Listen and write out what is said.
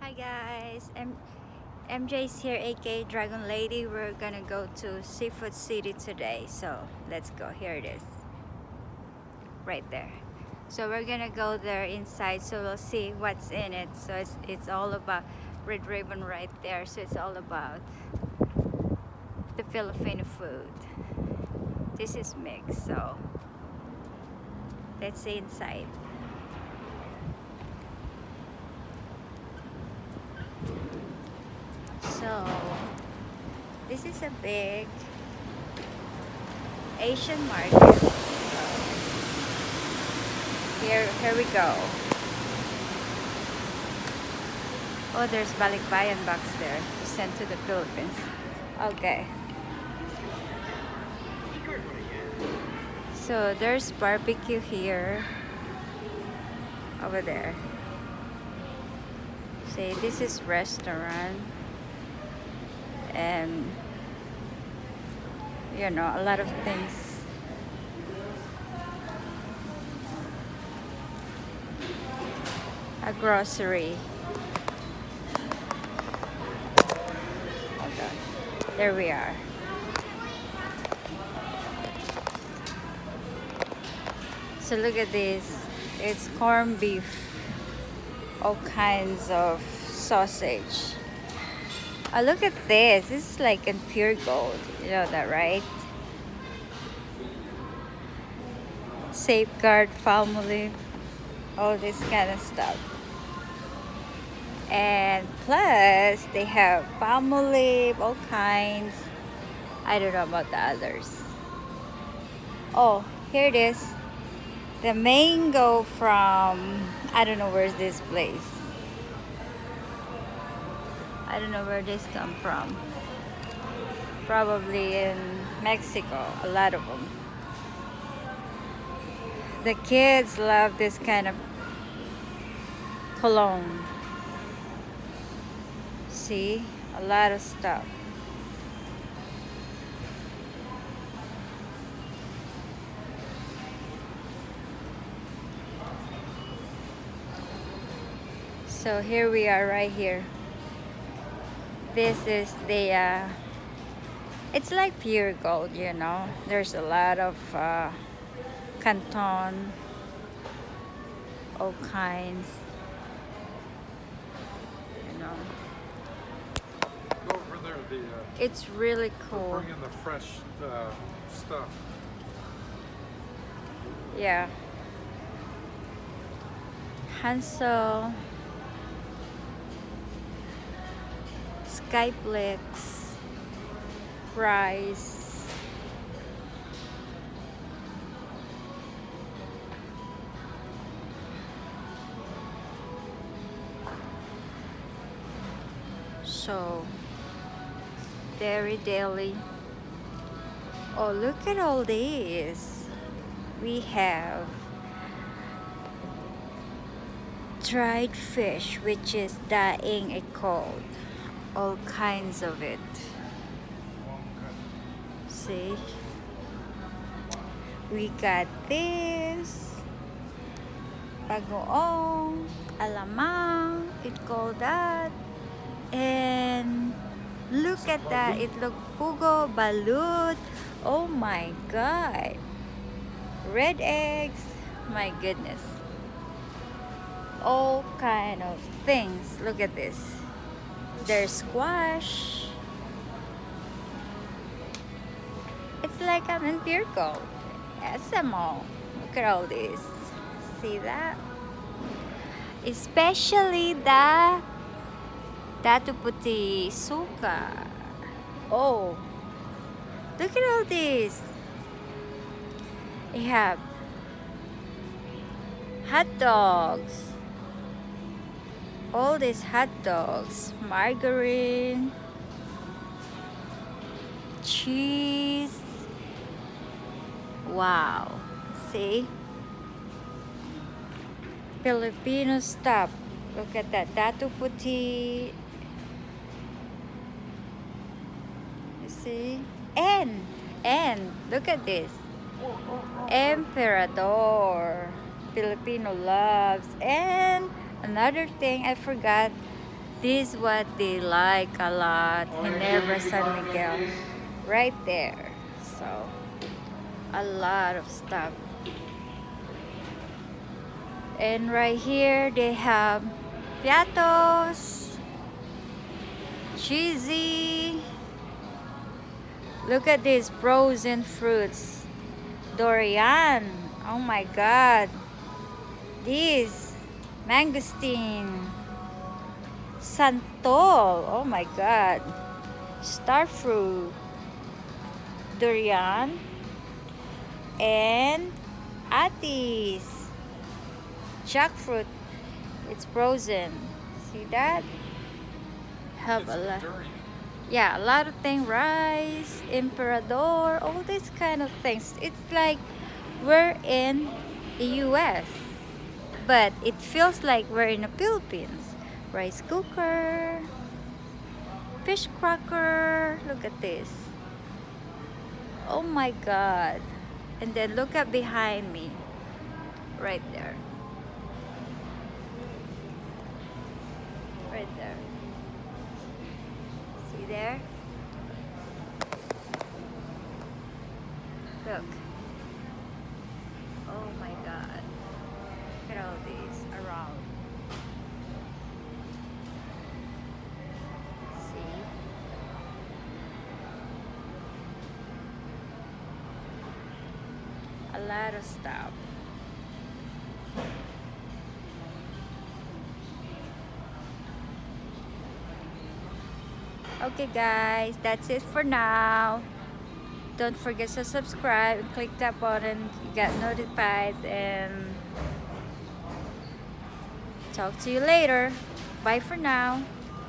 Hi guys, MJ's here, aka Dragon Lady. We're gonna go to Seafood City today, so let's go. Here it is, right there. So we're gonna go there inside, so we'll see what's in it. So it's all about Red Ribbon right there. So it's all about the Filipino food. This is mixed, so let's see inside. So this is a big Asian market. Here we go. Oh, there's balikbayan box there to send to the Philippines. Okay. So there's barbecue here. Over there. See, this is restaurant. And you know, a lot of things. A grocery. Okay. There we are. So look at this. It's corned beef. All kinds of sausage. Oh, look at this. This is like in pure gold. You know that, right? Safeguard family. All this kind of stuff. And plus, they have family, all kinds. I don't know about the others. Oh, here it is. The mango from, I don't know where's this place. I don't know where this come from. Probably in Mexico, a lot of them. The kids love this kind of cologne. See, a lot of stuff. So here we are right here. This is the, it's like pure gold, you know. There's a lot of canton, all kinds, you know. Go over there. It's really cool. Bring in the fresh stuff. Yeah. Hansel, Skyplex, rice, so Dairy Daily. Oh, look at all these. We have dried fish, which is daing a cold. All kinds of it. See? We got this. Bagoong, alamang, it called that. And look at that. It look pugo, balut. Oh my god. Red eggs. My goodness. All kind of things. Look at this. There's squash. It's like I'm in pure gold. SMO. Look at all this. See that? Especially the Datu Puti Suka. Oh, look at all this. We have hot dogs. All these hot dogs, margarine, cheese. Wow. See? Filipino stuff. Look at that. Datu Puti. You see? And look at this. Emperador. Filipino loves. And another thing I forgot, This is what they like a lot. Ginebra San Miguel. Right there. So, a lot of stuff. And right here they have piatos, cheesy. Look at these frozen fruits. Durian. Oh my god. This mangosteen. Santol. Oh my god. Star fruit. Durian. And atis. Jackfruit. It's frozen. See that? Have a lot. Yeah, a lot of things. Rice, emperador, all these kind of things. It's like we're in the US, but it feels like we're in the Philippines. Rice cooker, fish cracker. Look at this. Oh my god. And then look at behind me. Right there. Right there. See there? Look. Oh my god. Look at all these around. See? A lot of stuff. Okay guys, that's it for now. Don't forget to subscribe and click that button. You get notified, and talk to you later. Bye for now.